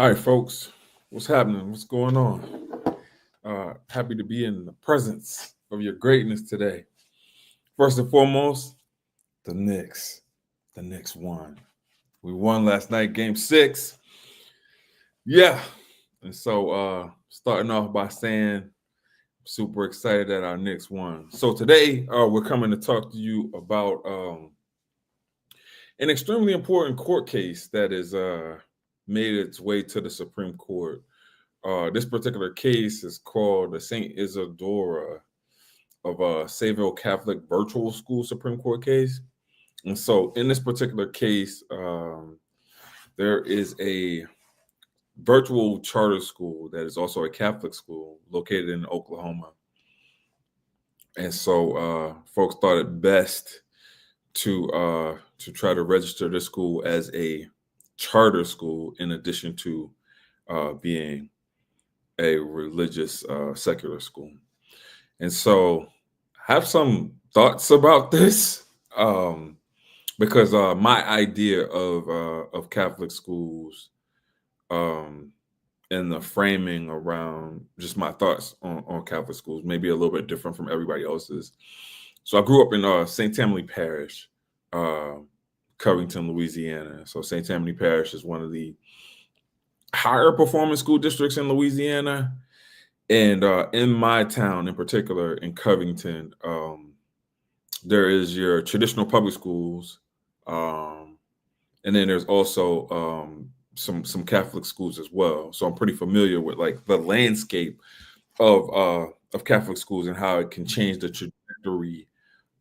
All right, folks, what's happening? What's going on? Happy to be in the presence of your greatness today. First and foremost, the Knicks. The Knicks won. We won last night, game 6. Yeah. And so starting off by saying super excited that our Knicks won. So today we're coming to talk to you about an extremely important court case that is made its way to the Supreme Court. This particular case is called the St. Isidore of Seville Catholic Virtual School Supreme Court case. And so in this particular case, there is a virtual charter school that is also a Catholic school located in Oklahoma. And so folks thought it best to try to register this school as a charter school in addition to being a religious secular school. And so I have some thoughts about this because my idea of Catholic schools and the framing around just my thoughts on Catholic schools may be a little bit different from everybody else's. So I grew up in St. Tammany Parish, Covington, Louisiana. So St. Tammany Parish is one of the higher performing school districts in Louisiana. And in my town in particular, in Covington, there is your traditional public schools. And then there's also some Catholic schools as well. So I'm pretty familiar with like the landscape of Catholic schools and how it can change the trajectory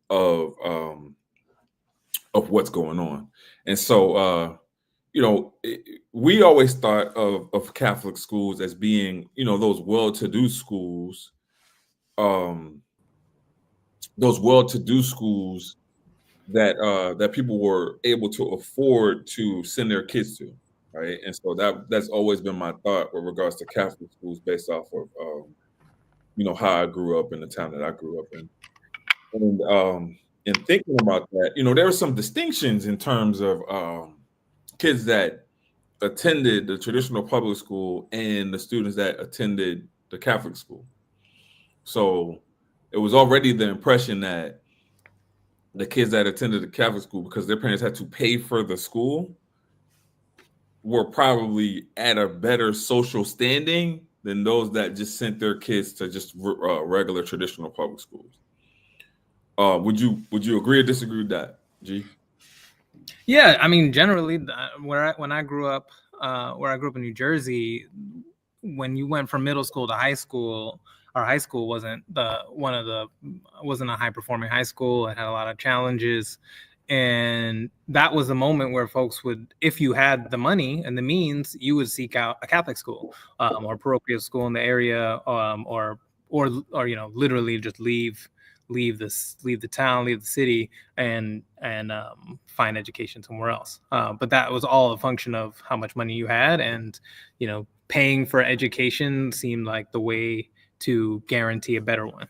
of what's going on. And so we always thought of Catholic schools as being, those well-to-do schools, that people were able to afford to send their kids to, right? And so that's always been my thought with regards to Catholic schools, based off of how I grew up in the town that I grew up in, and in thinking about that, there are some distinctions in terms of kids that attended the traditional public school and the students that attended the Catholic school. So it was already the impression that the kids that attended the Catholic school, because their parents had to pay for the school, were probably at a better social standing than those that just sent their kids to just regular traditional public schools. Would you agree or disagree with that, G? Yeah, I mean, generally, when I grew up, where I grew up in New Jersey, when you went from middle school to high school, our high school wasn't a high performing high school. It had a lot of challenges, and that was the moment where folks would, if you had the money and the means, you would seek out a Catholic school or parochial school in the area, or literally just leave the town, leave the city, and find education somewhere else. But that was all a function of how much money you had, and paying for education seemed like the way to guarantee a better one.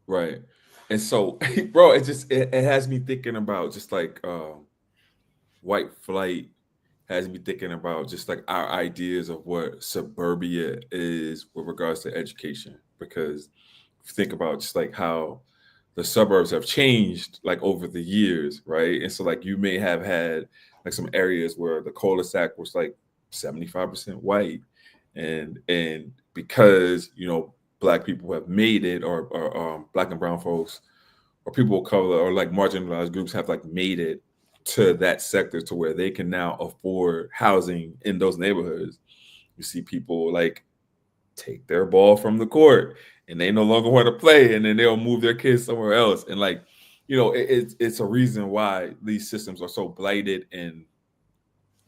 Right. And so, bro, it has me thinking about just like white flight, has me thinking about just like our ideas of what suburbia is with regards to education. Because if you think about just like how the suburbs have changed like over the years, right? And so like you may have had like some areas where the cul-de-sac was like 75% white, and because Black people have made it, or Black and brown folks, or people of color, or like marginalized groups have like made it to that sector to where they can now afford housing in those neighborhoods. You see people like take their ball from the court and they no longer want to play, and then they'll move their kids somewhere else. And like, it's a reason why these systems are so blighted and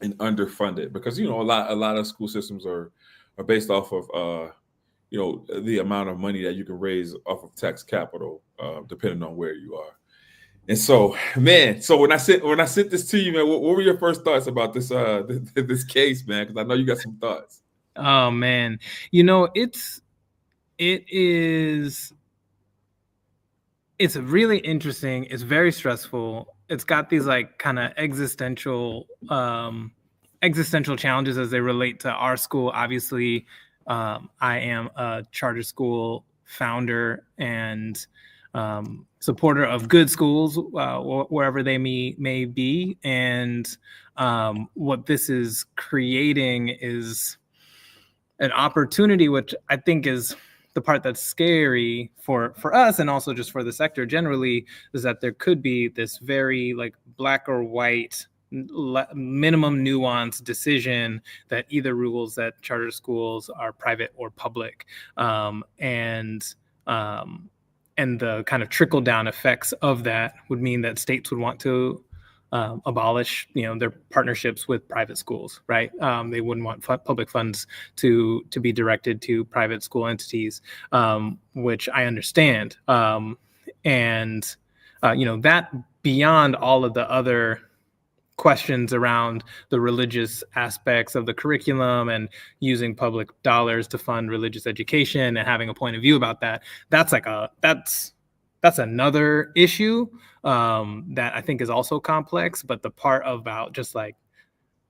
underfunded, because a lot of school systems are based off of the amount of money that you can raise off of tax capital, depending on where you are. And so, man, when I sent this to you, man, what were your first thoughts about this this case, man? Because I know you got some thoughts. Oh man, it's really interesting. It's very stressful. It's got these like kind of existential existential challenges as they relate to our school. Obviously, I am a charter school founder and supporter of good schools, wherever they may be. And what this is creating is an opportunity, which I think is the part that's scary for us, and also just for the sector generally, is that there could be this very like black or white minimum nuance decision that either rules that charter schools are private or public, and the kind of trickle down effects of that would mean that states would want to abolish, their partnerships with private schools, right? They wouldn't want public funds to be directed to private school entities, which I understand. And that beyond all of the other questions around the religious aspects of the curriculum and using public dollars to fund religious education and having a point of view about that, that's another issue that I think is also complex. But the part about just like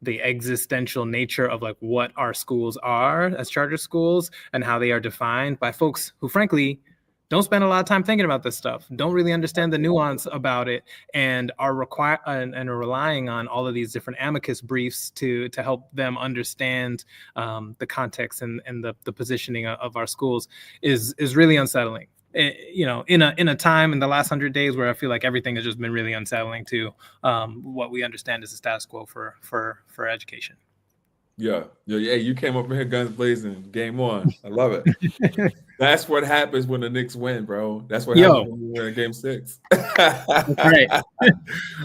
the existential nature of like what our schools are as charter schools and how they are defined by folks who frankly don't spend a lot of time thinking about this stuff, don't really understand the nuance about it, and are are relying on all of these different amicus briefs to help them understand the context and the positioning of our schools is really unsettling. In a time in the last 100 days where I feel like everything has just been really unsettling to what we understand as the status quo for education. Yeah. You came up in here guns blazing, game on. I love it. That's what happens when the Knicks win, bro. That's what happens when we win game 6. Right.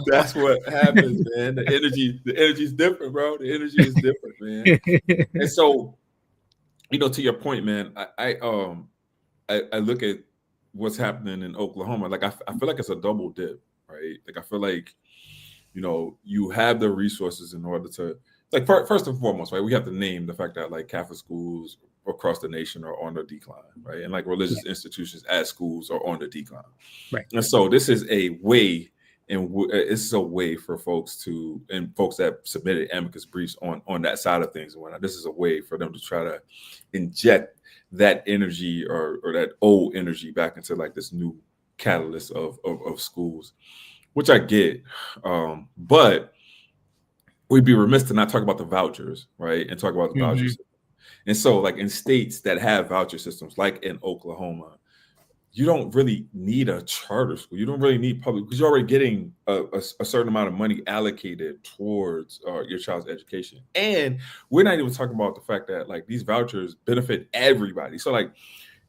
That's what happens, man. The energy is different, bro. The energy is different, man. And so, to your point, man, I look at what's happening in Oklahoma. Like I feel like it's a double dip, right? Like I feel like, you have the resources in order to, like, first and foremost, right? We have to name the fact that like Catholic schools across the nation are on the decline, right? And like religious institutions as schools are on the decline, right? And so this is a way, and it's a way for folks that submitted amicus briefs on that side of things. And whatnot. This is a way for them to try to inject that energy or that old energy back into like this new catalyst of schools, which I get, but we'd be remiss to not talk about the vouchers, right? And talk about the vouchers. And so, like in states that have voucher systems, like in Oklahoma, you don't really need a charter school. You don't really need public because you're already getting a certain amount of money allocated towards your child's education. And we're not even talking about the fact that like these vouchers benefit everybody. So like,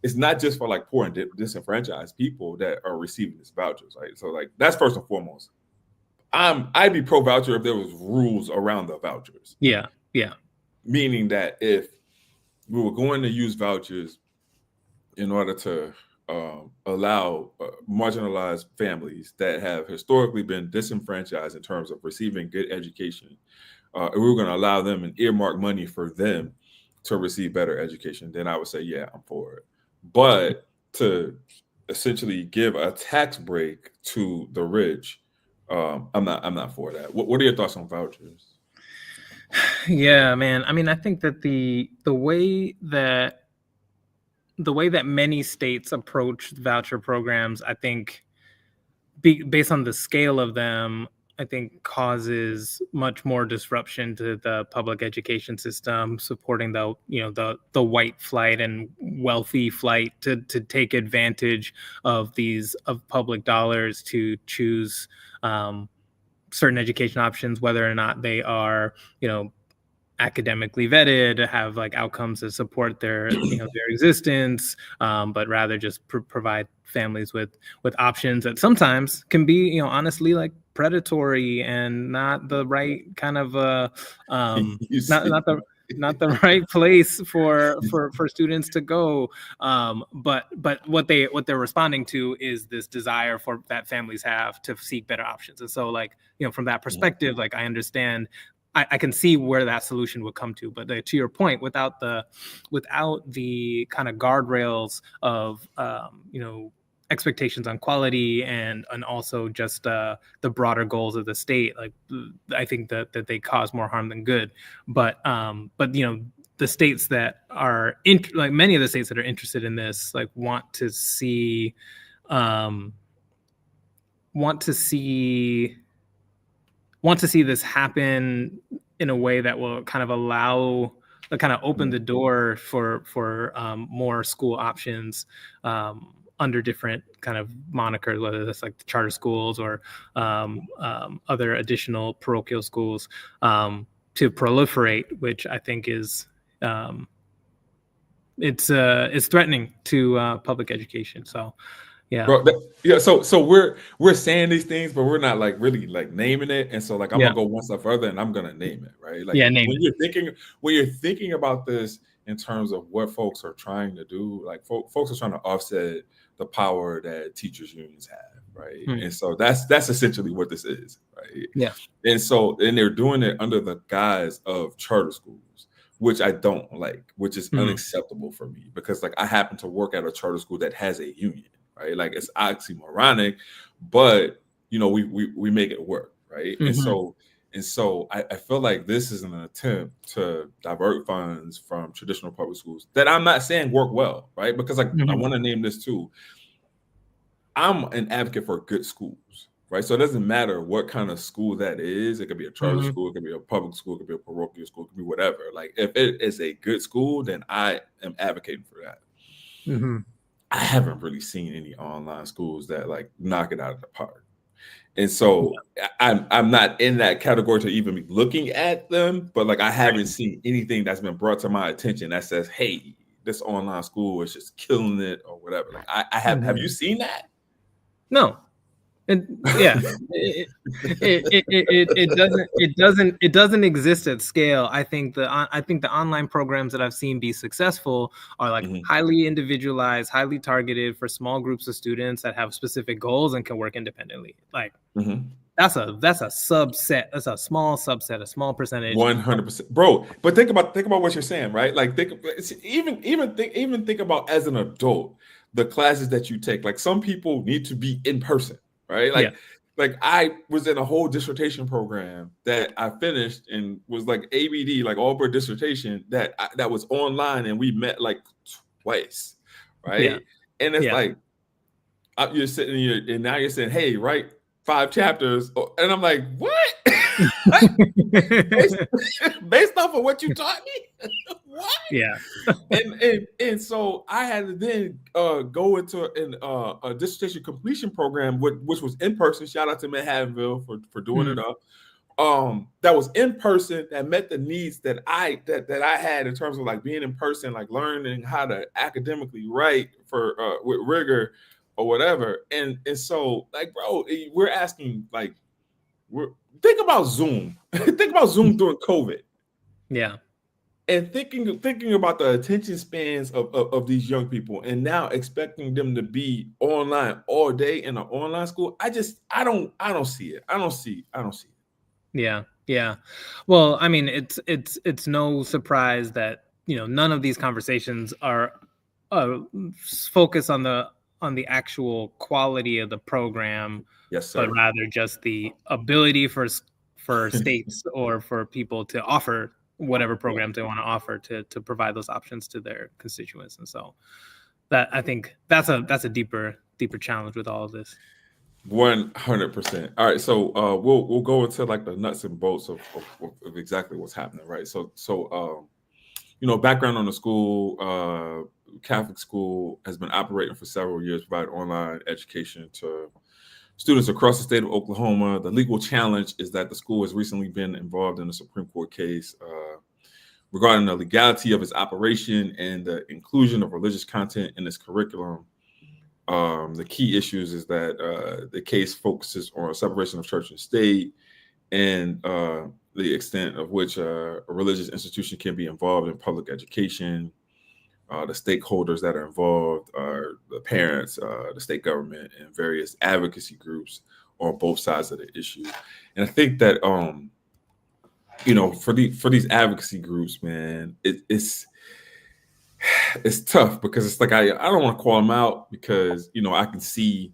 it's not just for like poor and disenfranchised people that are receiving these vouchers, right? So like that's first and foremost. I'd be pro voucher if there was rules around the vouchers. Yeah. Meaning that if we were going to use vouchers in order to allow marginalized families that have historically been disenfranchised in terms of receiving good education, and we were going to allow them and earmark money for them to receive better education, then I would say, yeah, I'm for it. But to essentially give a tax break to the rich, I'm not for that. What are your thoughts on vouchers? Yeah, man. I mean, I think that the way that many states approach voucher programs, I think, based on the scale of them, I think causes much more disruption to the public education system, supporting the white flight and wealthy flight to take advantage of public dollars to choose certain education options, whether or not they are, academically vetted, have like outcomes that support their existence, but rather just provide families with options that sometimes can be, honestly, like predatory and not the right kind of not the right place for students to go. But what they're responding to is this desire that families have to seek better options. And so like, from that perspective, like I understand, I can see where that solution would come to, but to your point, without the kind of guardrails of expectations on quality and also just the broader goals of the state. Like, I think that they cause more harm than good. But the states that are like many of the states that are interested in this, like, want to see this happen in a way that will kind of open the door for more school options under different kind of monikers, whether that's like the charter schools or other additional parochial schools to proliferate, which I think is it's threatening to public education. So yeah. Bro, so we're saying these things, but we're not like really like naming it. And so like I'm gonna go one step further and I'm gonna name it, right? Like when you're thinking about this in terms of what folks are trying to do, like folks are trying to offset the power that teachers unions have, right? And so that's essentially what this is, right? Yeah. And they're doing it under the guise of charter schools, which I don't like, which is unacceptable for me, because like I happen to work at a charter school that has a union. Right, like it's oxymoronic, but we make it work, right? And so I feel like this is an attempt to divert funds from traditional public schools that I'm not saying work well, right? Because like I want to name this too. I'm an advocate for good schools, right? So it doesn't matter what kind of school that is. It could be a charter school, it could be a public school, it could be a parochial school, it could be whatever. Like if it is a good school, then I am advocating for that. I haven't really seen any online schools that like knock it out of the park. And so I'm not in that category to even be looking at them, but like I haven't seen anything that's been brought to my attention that says, hey, this online school is just killing it or whatever. Like I have you seen that? No. And yeah, it doesn't exist at scale. I think the online programs that I've seen be successful are like highly individualized, highly targeted for small groups of students that have specific goals and can work independently. Like that's a subset. That's a small subset, a small percentage. 100%, bro. But think about what you're saying, right? Like even think about as an adult the classes that you take. Like some people need to be in person. Right, like I was in a whole dissertation program that I finished and was like ABD, like all-bird dissertation that was online, and we met like twice, right? And it's like you're sitting here, and now you're saying, "Hey, write 5 chapters," and I'm like, "What?" based off of what you taught me? What? Yeah. and so I had to then go into a dissertation completion program, which was in person. Shout out to Manhattanville for doing it up. That was in person, that met the needs that I had in terms of like being in person, like learning how to academically write for with rigor or whatever. And so like, bro, we're asking like, think about Zoom. Think about Zoom during COVID. Yeah. And thinking about the attention spans of these young people, and now expecting them to be online all day in an online school. I don't see it. I don't see it. Yeah. Yeah. Well, I mean, it's no surprise that, none of these conversations are focused on the actual quality of the program. Yes, sir. But rather just the ability for states or for people to offer whatever programs they want to offer to provide those options to their constituents. And so that, I think that's a deeper challenge with all of this. 100%. All right, so we'll go into like the nuts and bolts of exactly what's happening, right? So background on the school. Catholic school has been operating for several years, providing online education to students across the state of Oklahoma. The legal challenge is that the school has recently been involved in a Supreme Court case regarding the legality of its operation and the inclusion of religious content in its curriculum. The key issues is that the case focuses on separation of church and state and the extent of which a religious institution can be involved in public education. The stakeholders that are involved are the parents, the state government, and various advocacy groups on both sides of the issue. And I think that for these advocacy groups, man, it's tough because it's like I don't want to call them out because I can see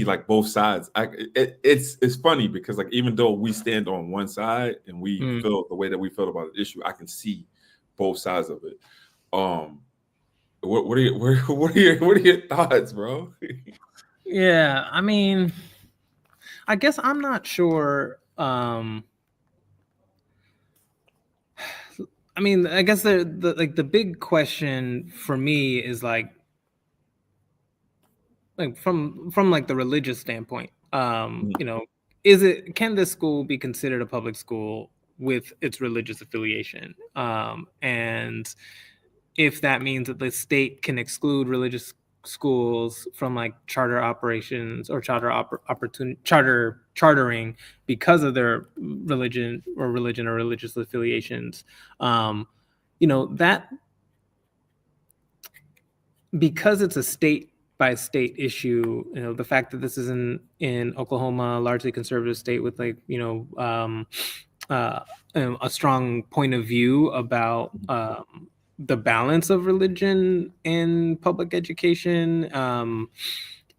like both sides. It's funny because like even though we stand on one side and we Mm. feel the way that we feel about the issue, I can see both sides of it. Um, what are your what are your thoughts, bro? Yeah, I mean, I guess I'm not sure. I mean, I guess the big question for me is like from like the religious standpoint. Mhm. Can this school be considered a public school with its religious affiliation? And if that means that the state can exclude religious schools from like charter operations or chartering because of their religion or religious affiliations, that because it's a state by state issue, the fact that this is in Oklahoma, a largely conservative state with like uh, a strong point of view about the balance of religion in public education,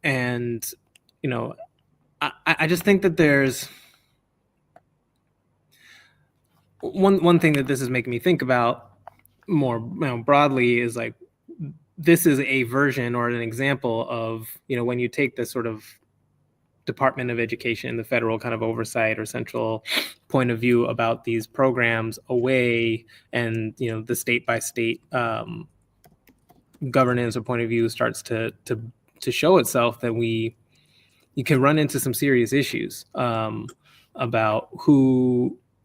and I just think that there's one thing that this is making me think about more broadly is like this is a version or an example of when you take this sort of Department of Education, the federal kind of oversight or central point of view about these programs away, and the state by state governance or point of view starts to show itself, that you can run into some serious issues about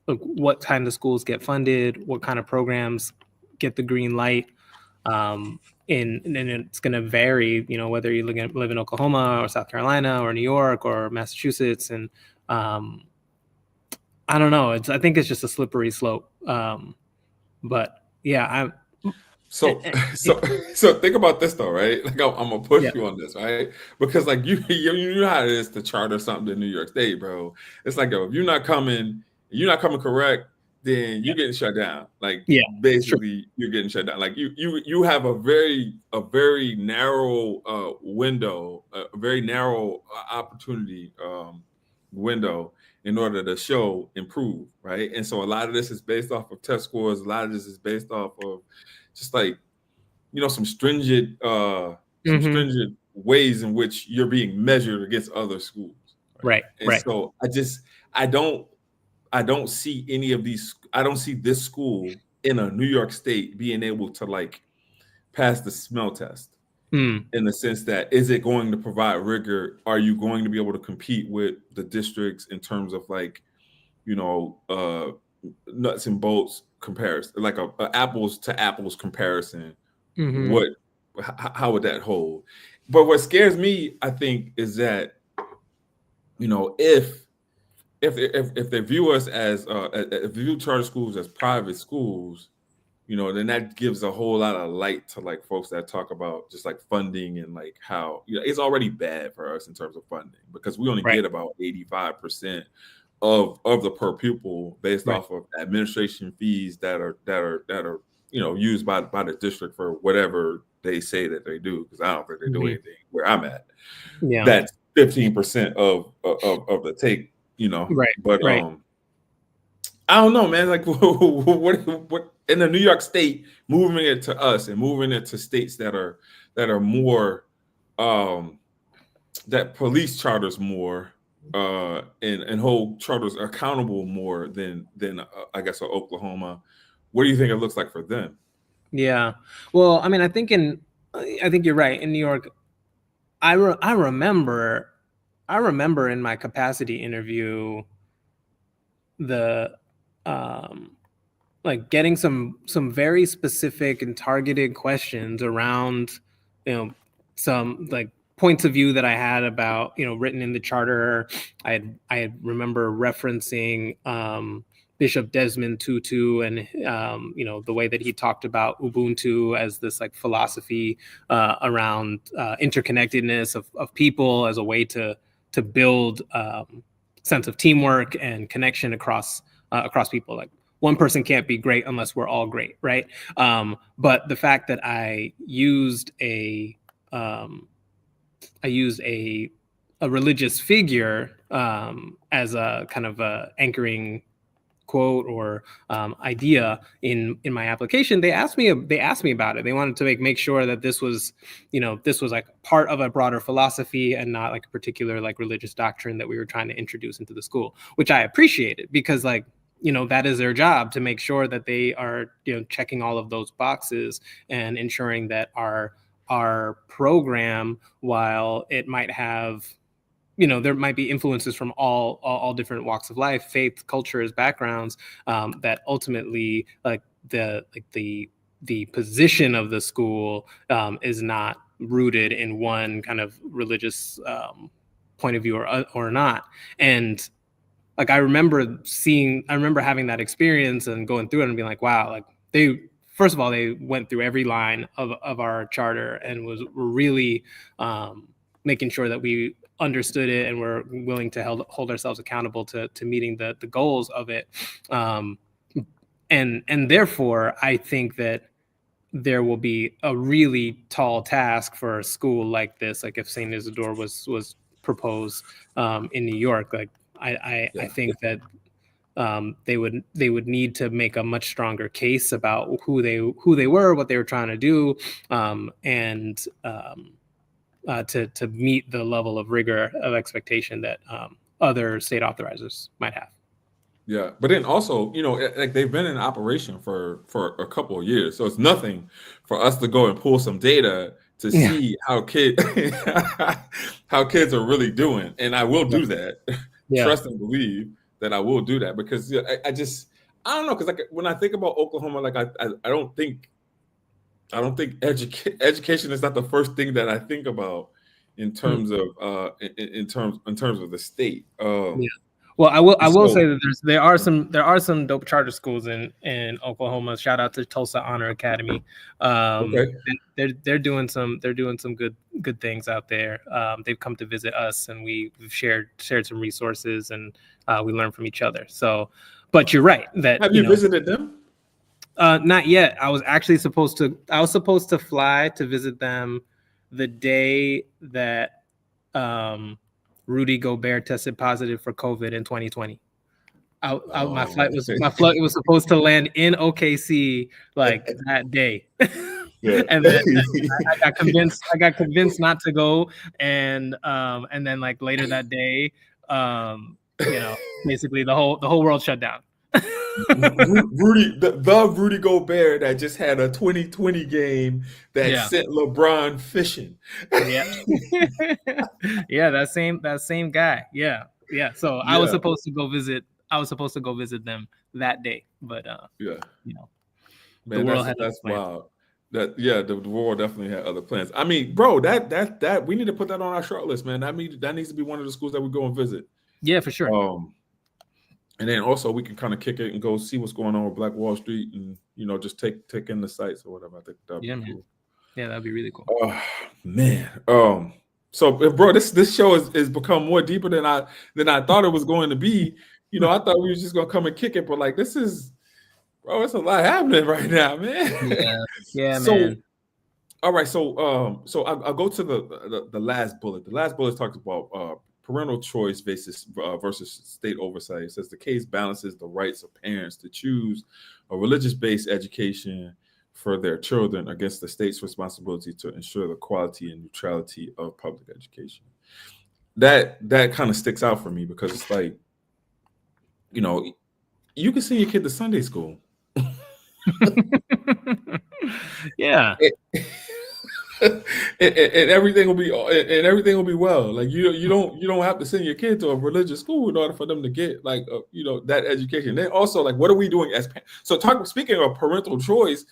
what kind of schools get funded, what kind of programs get the green light. And it's going to vary, whether you live in Oklahoma or South Carolina or New York or Massachusetts. And I don't know. I think it's just a slippery slope. But yeah, So, so, so think about this though, right? Like I'm gonna push yeah, you on this, right? Because like you know how it is to charter something in New York State, bro. It's like, yo, if you're not coming correct, then you're getting shut down. Like yeah, sure. basically, you're getting shut down. Like you have a very narrow window, a very narrow opportunity window in order to show improve, right? And so a lot of this is based off of test scores. A lot of this is based off of just like some Mm-hmm. stringent ways in which you're being measured against other schools, right? Right, And right. so I don't see any of these. I don't see this school in a New York State being able to like pass the smell test, Mm. in the sense that, is it going to provide rigor? Are you going to be able to compete with the districts in terms of like you know uh nuts and bolts comparison, like a apples to apples comparison? Mm-hmm. What How would that hold? But what scares me, I think, is that if they view us as if they view charter schools as private schools, then that gives a whole lot of light to like folks that talk about just like funding, and like how it's already bad for us in terms of funding, because we only Right, get about 85% of the per pupil based right. off of administration fees that are used by the district for whatever they say that they do, because I don't think they do Mm-hmm. anything where I'm at. Yeah. That's 15% of the take, Right, but right. I don't know, man. Like, what in the New York State, moving it to us and moving it to states that are more um that police charters more, and hold charters accountable more than I guess Oklahoma. What do you think it looks like for them? Yeah. Well, I mean, I think you're right. In New York, I remember in my capacity interview the um like getting some very specific and targeted questions around some like points of view that I had about written in the charter. I remember referencing Bishop Desmond Tutu, and the way that he talked about Ubuntu as this like philosophy around interconnectedness of people as a way to build sense of teamwork and connection across people. Like one person can't be great unless we're all great, right? But the fact that I used a religious figure as a kind of a anchoring quote or idea in my application. They asked me about it. They wanted to make sure that this was like part of a broader philosophy and not like a particular like religious doctrine that we were trying to introduce into the school, which I appreciated, because like, that is their job, to make sure that they are checking all of those boxes and ensuring that our program, while it might have, there might be influences from all different walks of life, faith, cultures, backgrounds, that ultimately like the position of the school is not rooted in one kind of religious point of view or not. And like I remember having that experience and going through it and being like, wow, like first of all, they went through every line of our charter and were really making sure that we understood it and were willing to hold ourselves accountable to meeting the goals of it. And therefore, I think that there will be a really tall task for a school like this, like if St. Isidore was proposed in New York. Like I think that they would need to make a much stronger case about who they were, what they were trying to do, and to meet the level of rigor of expectation that other state authorizers might have. Yeah, but then also, like they've been in operation for a couple of years, so it's nothing for us to go and pull some data to see how how kids are really doing, and I will do that. Trust and believe that I will do that, because I don't know, because like when I think about Oklahoma, like I don't think education is not the first thing that I think about in terms of in terms of the state. Well, I will say that there are some dope charter schools in Oklahoma. Shout out to Tulsa Honor Academy. Okay. They're doing some good things out there. They've come to visit us, and we've shared some resources, and we learn from each other. So, but you're right that have you visited them? Not yet. I was actually supposed to fly to visit them the day that Rudy Gobert tested positive for COVID in 2020. My flight was supposed to land in OKC like that day. And then I got convinced not to go, and then like later that day, basically the whole world shut down. the Rudy Gobert that just had a 2020 game that sent LeBron fishing. Yeah. Yeah, that same guy. Yeah. So I was supposed to go visit them that day, but man, the world had that's wild. The world definitely had other plans. I mean, bro, that we need to put that on our short list, man. That needs to be one of the schools that we go and visit. Yeah, for sure. And then also we can kind of kick it and go see what's going on with Black Wall Street, and just take in the sights or whatever. I think that'd be cool. Yeah, that'd be really cool. Oh man. So bro, this show is become more deeper than I thought it was going to be. I thought we were just gonna come and kick it, but like this is, bro, it's a lot happening right now, man. Yeah, so, man. All right, so I'll go to the last bullet. The last bullet talks about parental choice versus state oversight. It says the case balances the rights of parents to choose a religious-based education for their children against the state's responsibility to ensure the quality and neutrality of public education. That kind of sticks out for me, because it's like, you can send your kid to Sunday school. Yeah. and everything will be well. Like you don't have to send your kid to a religious school in order for them to get like that education. Then also, like, what are we doing as parents? So speaking of parental choice,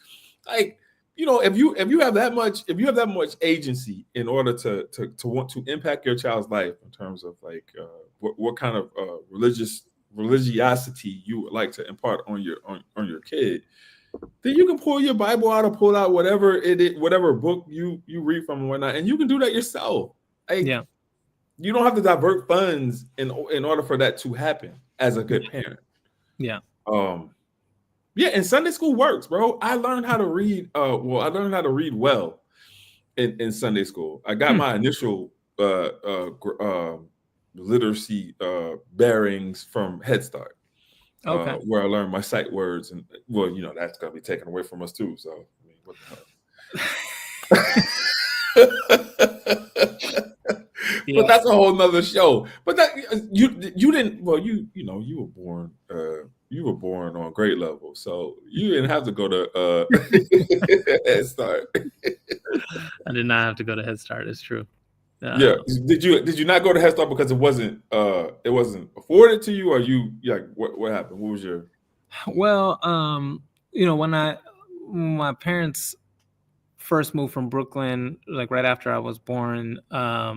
like, if you have that much agency in order to want to impact your child's life in terms of like what kind of religiosity you would like to impart on your kid, then you can pull your Bible out or pull out whatever book you read from and whatnot, and you can do that yourself. Like, you don't have to divert funds in order for that to happen as a good parent. Yeah. Yeah, and Sunday school works, bro. I learned how to read. I learned how to read well in Sunday school. I got Hmm. my initial literacy bearings from Head Start, Okay. where I learned my sight words, and well, that's gonna be taken away from us too. So I mean, what the hell? But Yeah. that's a whole nother show. But that you didn't. Well, you were born on grade level, so you didn't have to go to Head Start. I did not have to go to Head Start. It's true. Yeah. Uh, Did you not go to Head Start because it wasn't afforded to you, or you like what happened? What was your well, when my parents first moved from Brooklyn, like right after I was born, there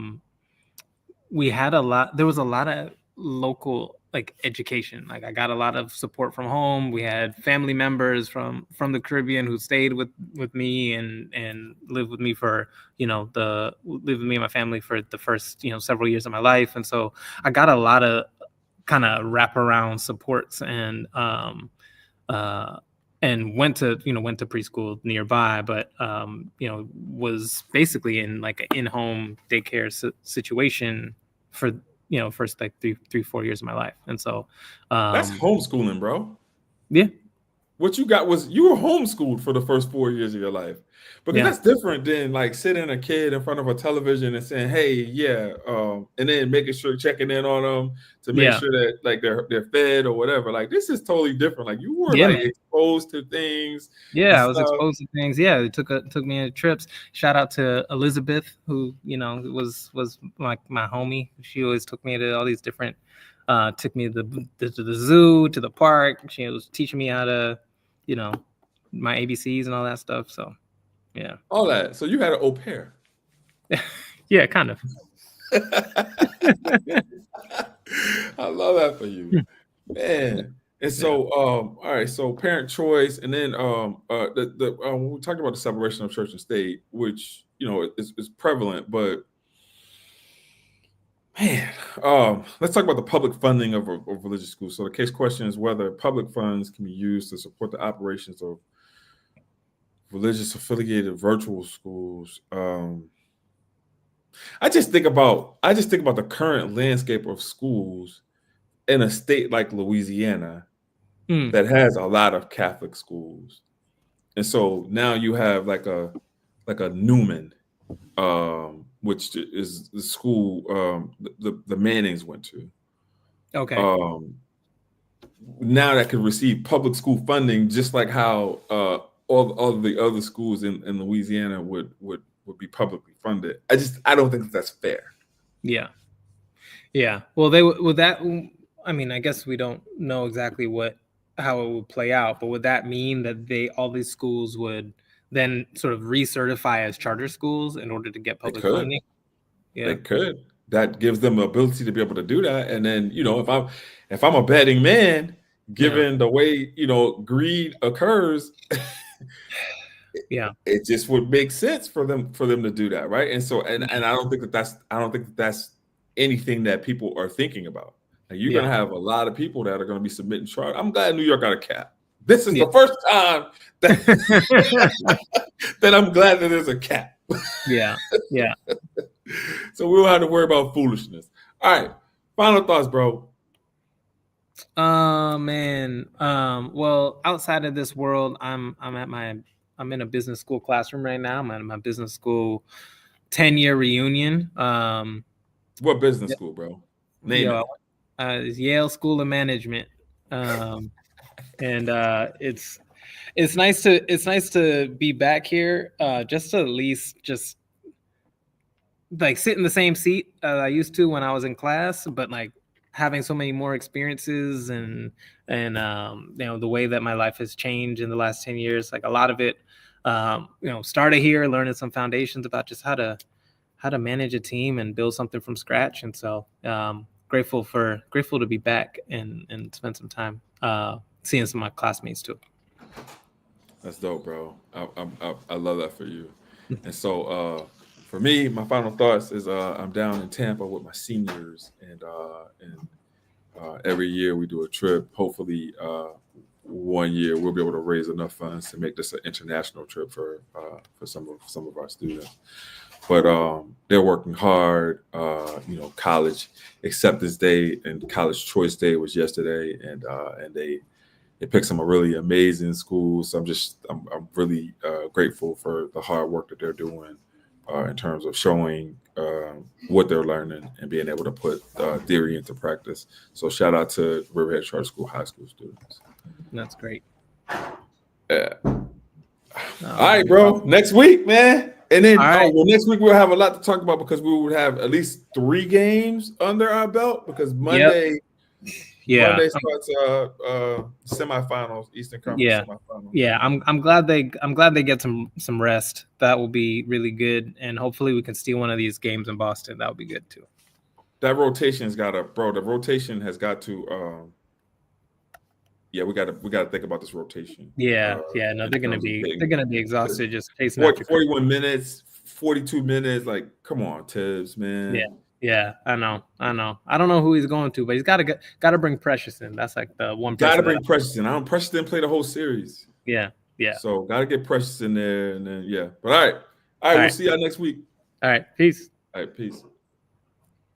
was a lot of local like education. Like I got a lot of support from home. We had family members from the Caribbean who stayed with me and lived with me for lived with me and my family for the first several years of my life. And so I got a lot of kind of wraparound supports uh and went to preschool nearby, but was basically in like an in-home daycare situation for first like 3 4 years of my life. And so that's um homeschooling, bro. yeah. What you got was you were homeschooled for the first 4 years of your life, because Yeah. that's different than like sitting a kid in front of a television and saying, "Hey, yeah," and then making sure checking in on them to make Yeah. sure that like they're fed or whatever. Like this is totally different. Like you were Yeah, like man. exposed to things and Yeah, I was stuff. exposed to things. Yeah, it took me on trips. Shout out to Elizabeth, who was like my homie. She always took me to all these different. Took me to the zoo, to the park. She was teaching me how to, you know, my ABCs and all that stuff. So yeah, All that. So you had an au pair. yeah, kind of. I love that for you, man. And Yeah, so, all right. So, parent choice, and then when we talked about the separation of church and state, which is prevalent, but man, let's talk about the public funding of religious schools. So, the case question is whether public funds can be used to support the operations of religious affiliated virtual schools. I just think about the current landscape of schools in a state like Louisiana mm, that has a lot of Catholic schools, and so now you have like a Newman, which is the school the Mannings went to. okay, Um, Now that could receive public school funding, just like how all of the other schools in Louisiana would be publicly funded. I don't think that's fair. yeah, yeah. Well, they would that. I mean, I guess we don't know exactly how it would play out, but would that mean that all these schools would then sort of recertify as charter schools in order to get They public could. funding? They Yeah, could. That gives them the ability to be able to do that. And then, if I'm a betting man, yeah, given the way, greed occurs, yeah, it just would make sense for them to do that, right? And so and I don't think that that's anything that people are thinking about. Like you're yeah, gonna have a lot of people that are gonna be submitting charge. I'm glad New York got a cap. This is yeah. the first time that, that I'm glad that there's a cap. Yeah, yeah. So we don't have to worry about foolishness. All right. Final thoughts, bro. Man. Well, outside of this world, I'm in a business school classroom right now. I'm at my business school 10-year reunion. What business school, bro? Name Yo, it. it's Yale School of Management. Um, and it's nice to be back here. Just to at least just like sit in the same seat I used to when I was in class, but like having so many more experiences and the way that my life has changed in the last 10 years, like a lot of it, started here learning some foundations about just how to manage a team and build something from scratch. And so grateful to be back and spend some time seeing some of my classmates too. That's dope, bro. I love that for you. And so for me, my final thoughts is I'm down in Tampa with my seniors, and every year we do a trip. Hopefully, 1 year we'll be able to raise enough funds to make this an international trip for some of our students. But they're working hard. College acceptance day and college choice day was yesterday, and they picked some really amazing schools. So I'm really grateful for the hard work that they're doing in terms of showing what they're learning and being able to put theory into practice. So shout out to Riverhead Charter School high school students. That's great. Yeah. All right, bro. Next week, man. And then next week we'll have a lot to talk about because we would have at least 3 games under our belt because Monday. Yeah. Monday starts semifinals, Eastern Conference semifinals. Yeah, I'm glad they get some rest. That will be really good, and hopefully we can steal one of these games in Boston. That would be good too. That rotation's got to, bro. The rotation has got to. We got to think about this rotation. No, they're gonna be exhausted just chasing after 41 minutes, 42 minutes. Like, come on, Tibbs, man. Yeah, I know. I don't know who he's going to, but he's got to bring Precious in. That's like the one. Got to bring Precious in. Precious didn't play the whole series. Yeah. So got to get Precious in there, and then But all right. We'll see y'all next week. All right, peace. All right, peace.